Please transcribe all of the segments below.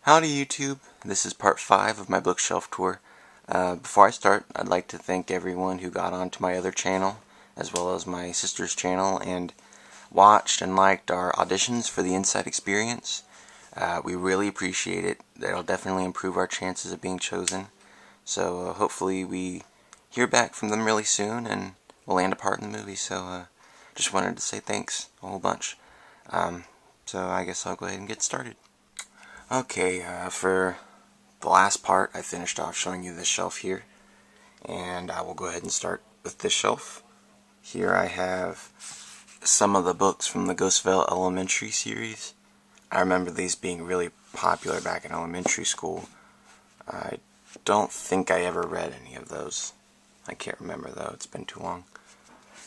Howdy YouTube, this is part 5 of my bookshelf tour. Before I start, I'd like to thank everyone who got onto my other channel, as well as my sister's channel, and watched and liked our auditions for the Inside Experience. We really appreciate it. That'll definitely improve our chances of being chosen. So hopefully we hear back from them really soon and we'll land a part in the movie. So just wanted to say thanks a whole bunch. So I guess I'll go ahead and get started. Okay, for the last part, I finished off showing you this shelf here, and I will go ahead and start with this shelf. Here I have some of the books from the Ghostville Elementary series. I remember these being really popular back in elementary school. I don't think I ever read any of those. I can't remember though, it's been too long.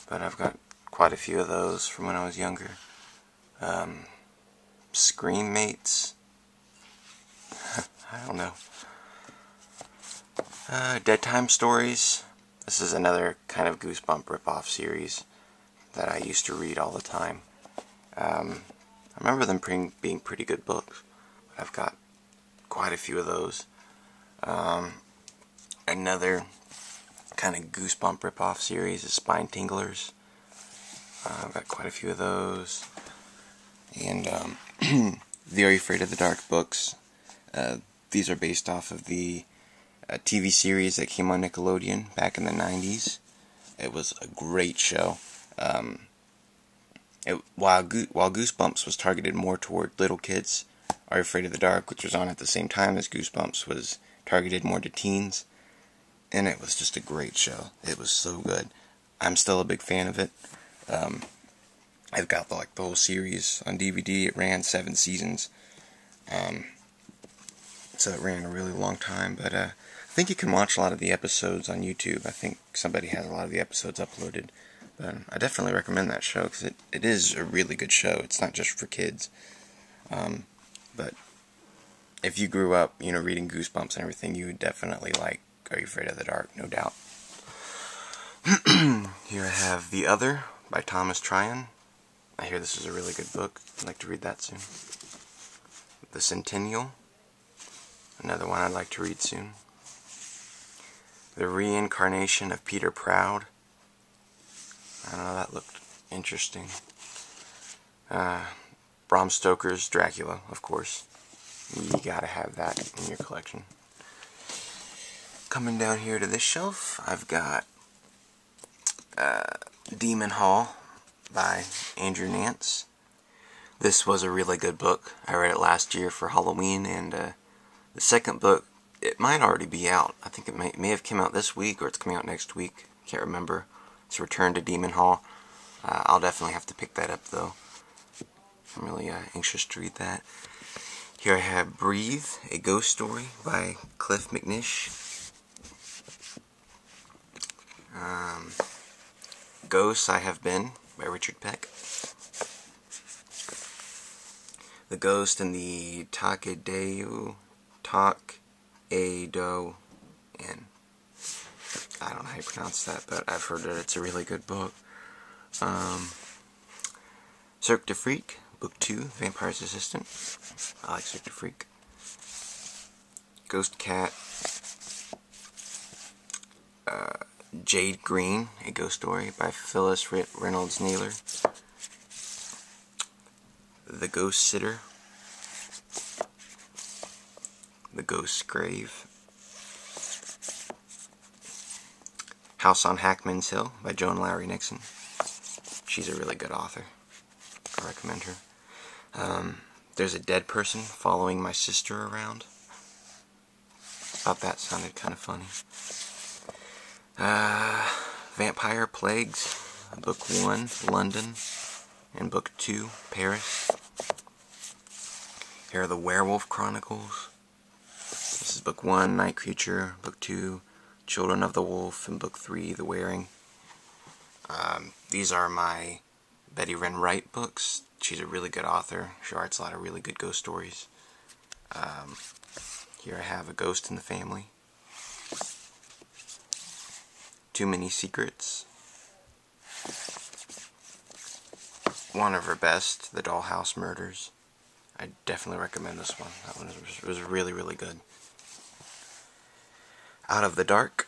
But I've got quite a few of those from when I was younger. Scream Mates. I don't know. Dead Time Stories. This is another kind of Goosebump ripoff series that I used to read all the time. I remember them being pretty good books. But I've got quite a few of those. Another kind of Goosebump ripoff series is Spine Tinglers. I've got quite a few of those. And the Are You Afraid of the Dark books. These are based off of the TV series that came on Nickelodeon back in the 90s. It was a great show. While Goosebumps was targeted more toward little kids, Are You Afraid of the Dark, which was on at the same time as Goosebumps, was targeted more to teens. And it was just a great show. It was so good. I'm still a big fan of it. I've got the whole series on DVD. It ran 7 seasons. So it ran a really long time, but I think you can watch a lot of the episodes on YouTube. I think somebody has a lot of the episodes uploaded. But I definitely recommend that show, because it is a really good show. It's not just for kids. But if you grew up, reading Goosebumps and everything, you would definitely like Are You Afraid of the Dark, no doubt. Here I have The Other by Thomas Tryon. I hear this is a really good book. I'd like to read that soon. The Centennial. Another one I'd like to read soon. The Reincarnation of Peter Proud. I don't know, that looked interesting. Bram Stoker's Dracula, of course. You gotta have that in your collection. Coming down here to this shelf, I've got Demon Hall by Andrew Nance. This was a really good book. I read it last year for Halloween, and the second book, it might already be out. I think it may have come out this week, or it's coming out next week. Can't remember. It's Return to Demon Hall. I'll definitely have to pick that up, though. I'm really anxious to read that. Here I have Breathe, a Ghost Story by Cliff McNish. Ghosts I Have Been by Richard Peck. The Ghost in the Takeido Inn. I don't know how you pronounce that, but I've heard that it's a really good book. Cirque du Freak, Book 2, Vampire's Assistant. I like Cirque du Freak. Ghost Cat. Jade Green, a Ghost Story by Phyllis Reynolds Naylor. The Ghost Sitter. The Ghost's Grave. House on Hackman's Hill by Joan Lowry Nixon. She's a really good author. I recommend her. There's a Dead Person Following My Sister Around. Thought that sounded kind of funny. Vampire Plagues, Book 1, London, and Book 2, Paris. Here are the Werewolf Chronicles. This is Book 1, Night Creature, Book 2, Children of the Wolf, and Book 3, The Wearing. These are my Betty Wren Wright books. She's a really good author. She writes a lot of really good ghost stories. Here I have A Ghost in the Family. Too Many Secrets. One of her best, The Dollhouse Murders. I definitely recommend this one. That one was really, really good. Out of the Dark,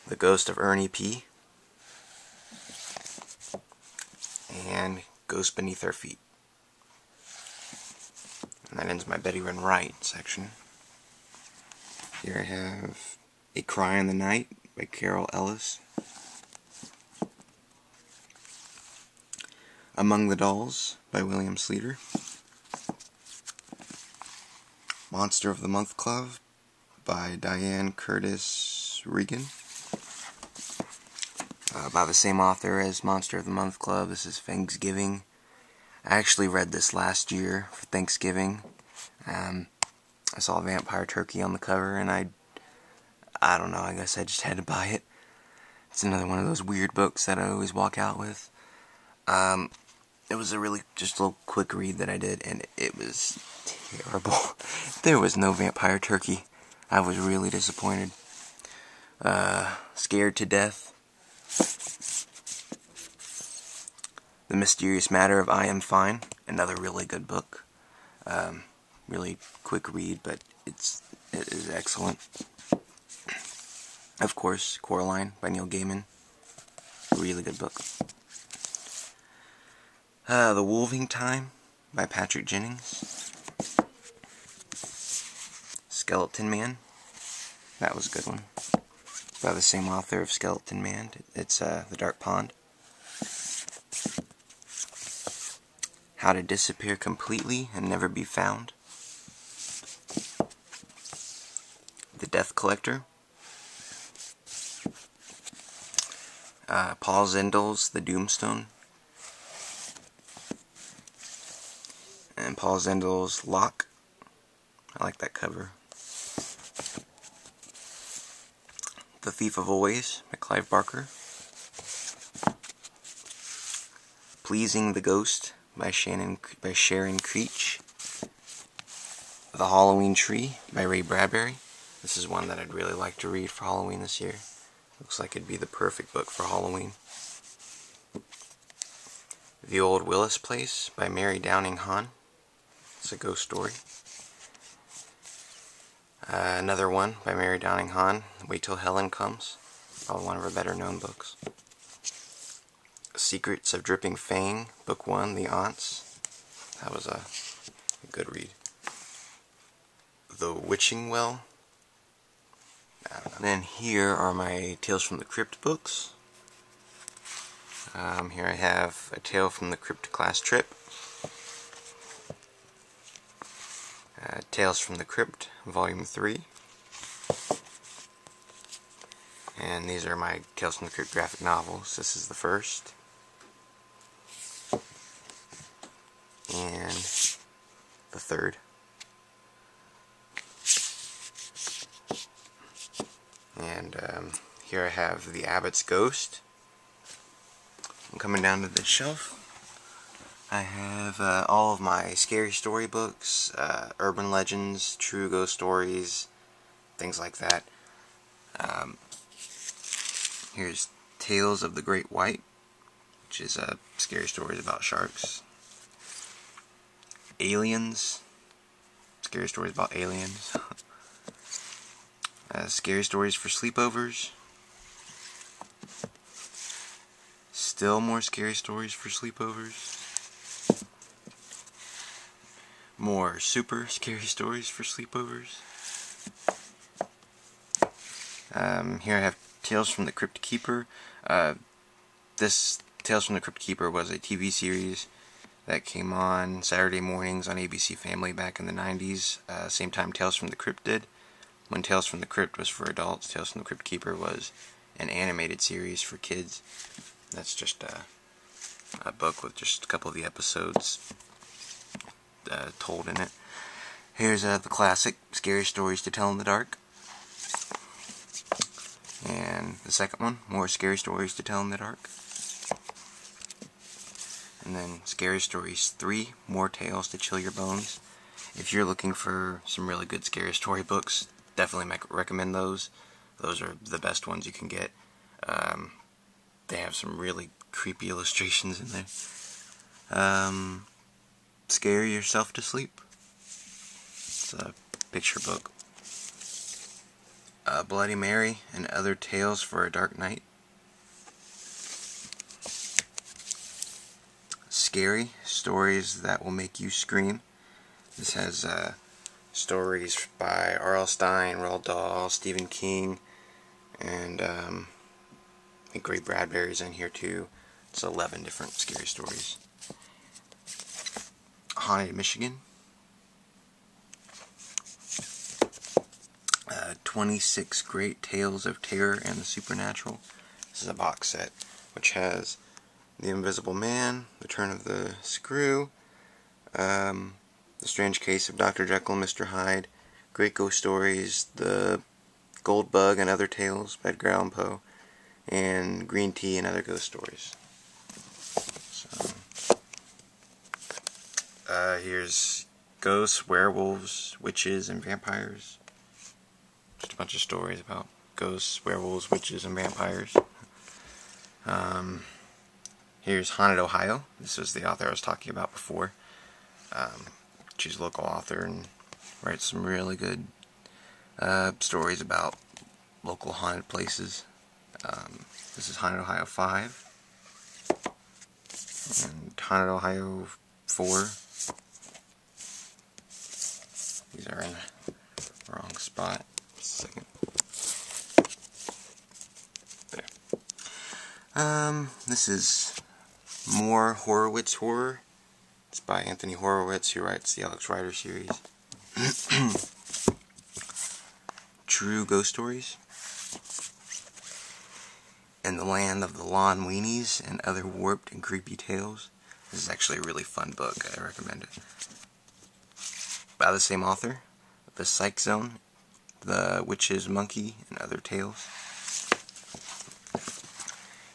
The Ghost of Ernie P., and Ghost Beneath Our Feet. And that ends my Betty Run Right section. Here I have A Cry in the Night by Carol Ellis. Among the Dolls by William Sleater. Monster of the Month Club by Diane Curtis Regan. By the same author as Monster of the Month Club. This is Thanksgiving. I actually read this last year for Thanksgiving. I saw a vampire turkey on the cover, and I don't know, I guess I just had to buy it. It's another one of those weird books that I always walk out with. It was a really just a little quick read that I did, and it was terrible. There was no vampire turkey. I was really disappointed. Scared to Death. The Mysterious Matter of I Am Fine. Another really good book. Really quick read, but it is excellent. Of course, Coraline by Neil Gaiman. Really good book. The Wolving Time by Patrick Jennings. Skeleton Man. That was a good one. By the same author of Skeleton Man. It's The Dark Pond. How to Disappear Completely and Never Be Found. The Death Collector. Paul Zendel's The Doomstone. And Paul Zendel's Locke. I like that cover. The Thief of Always by Clive Barker. Pleasing the Ghost by Sharon Creech. The Halloween Tree by Ray Bradbury. This is one that I'd really like to read for Halloween this year. Looks like it'd be the perfect book for Halloween. The Old Willis Place by Mary Downing Hahn. It's a ghost story. Another one by Mary Downing Hahn, Wait Till Helen Comes. Probably one of her better known books. Secrets of Dripping Fang, Book 1, The Aunts. That was a good read. The Witching Well. I don't know. Then here are my Tales from the Crypt books. Here I have A Tale from the Crypt Class Trip. Tales from the Crypt, Volume 3. And these are my Tales from the Crypt graphic novels. This is the first. And the third. And here I have The Abbot's Ghost. I'm coming down to this shelf. I have all of my scary story books, urban legends, true ghost stories, things like that. Here's Tales of the Great White, which is scary stories about sharks. Aliens, scary stories about aliens. Scary stories for sleepovers. Still more scary stories for sleepovers. More super scary stories for sleepovers. Here I have Tales from the Crypt Keeper. This Tales from the Crypt Keeper was a TV series that came on Saturday mornings on ABC Family back in the 90s. Same time Tales from the Crypt did. When Tales from the Crypt was for adults, Tales from the Crypt Keeper was an animated series for kids. That's just a book with just a couple of the episodes told in it. Here's the classic Scary Stories to Tell in the Dark. And the second one, More Scary Stories to Tell in the Dark. And then Scary Stories 3, More Tales to Chill Your Bones. If you're looking for some really good scary story books, definitely recommend those. Those are the best ones you can get. They have some really creepy illustrations in there. Scare yourself to sleep. It's a picture book. Bloody Mary and Other Tales for a Dark Night. Scary Stories That Will Make You Scream. This has stories by R.L. Stine, Roald Dahl, Stephen King, and I think Ray Bradbury's in here too. It's 11 different scary stories. Haunted Michigan. 26 Great Tales of Terror and the Supernatural. This is a box set which has The Invisible Man, The Turn of the Screw, The Strange Case of Dr. Jekyll and Mr. Hyde, Great Ghost Stories, The Gold Bug and Other Tales by Edgar Allan Poe, and Green Tea and Other Ghost Stories. So, here's Ghosts, Werewolves, Witches, and Vampires. Just a bunch of stories about ghosts, werewolves, witches, and vampires. Here's Haunted Ohio. This was the author I was talking about before. She's a local author and writes some really good stories about local haunted places. This is Haunted Ohio 5. And Haunted Ohio 4. These are in the wrong spot. Just a second. There. This is more Horowitz horror. It's by Anthony Horowitz, who writes the Alex Rider series. True Ghost Stories. In the Land of the Lawn Weenies and Other Warped and Creepy Tales. This is actually a really fun book. I recommend it. By the same author. The Psych Zone, The Witch's Monkey, and Other Tales.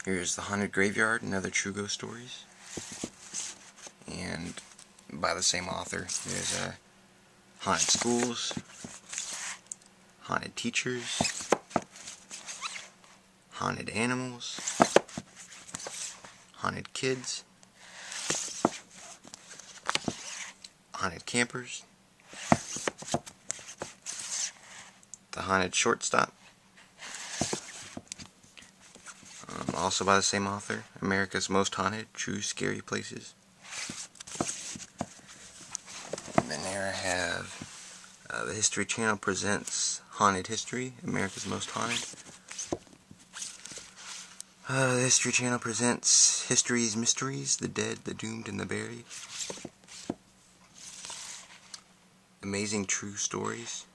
Here's The Haunted Graveyard and Other True Ghost Stories. And by the same author, there's Haunted Schools, Haunted Teachers, Haunted Animals, Haunted Kids, Haunted Campers, The Haunted Shortstop, also by the same author, America's Most Haunted, True Scary Places. And then there I have the History Channel presents Haunted History, America's Most Haunted. The History Channel presents History's Mysteries, The Dead, the Doomed, and the Buried. Amazing True Stories.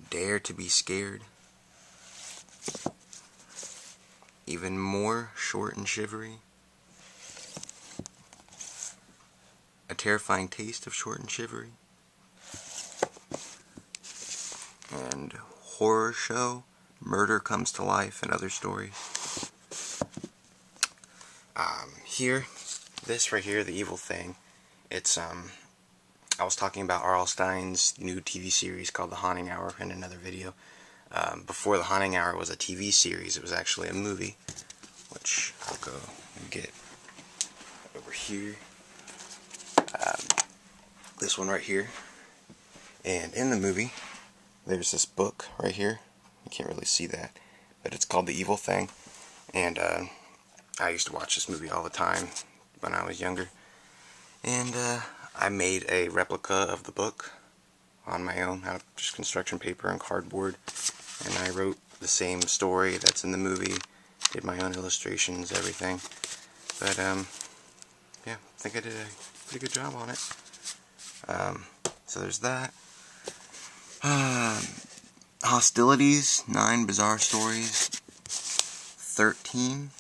Dare to be Scared. Even More Short and Shivery. A Terrifying Taste of Short and Shivery. And Horror Show, Murder Comes to Life, and Other Stories. Here, this right here, The Evil Thing, it's, I was talking about R.L. Stine's new TV series called The Haunting Hour in another video. Before The Haunting Hour was a TV series, it was actually a movie, which I'll go and get over here. This one right here. And in the movie, there's this book right here. You can't really see that, but it's called The Evil Thing. And I used to watch this movie all the time when I was younger. And I made a replica of the book on my own, out of just construction paper and cardboard. And I wrote the same story that's in the movie, did my own illustrations, everything. But, yeah, I think I did a pretty good job on it. So there's that. Hostilities, 9 Bizarre Stories, 13,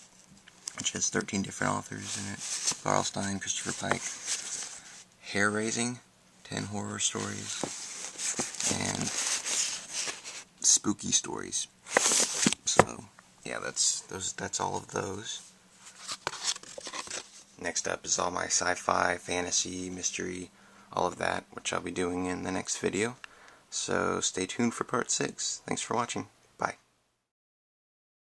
which has 13 different authors in it. R.L. Stine, Christopher Pike. Hair Raising, 10 Horror Stories, and Spooky Stories. So, yeah, that's all of those. Next up is all my sci-fi, fantasy, mystery, all of that, which I'll be doing in the next video. So stay tuned for part 6. Thanks for watching.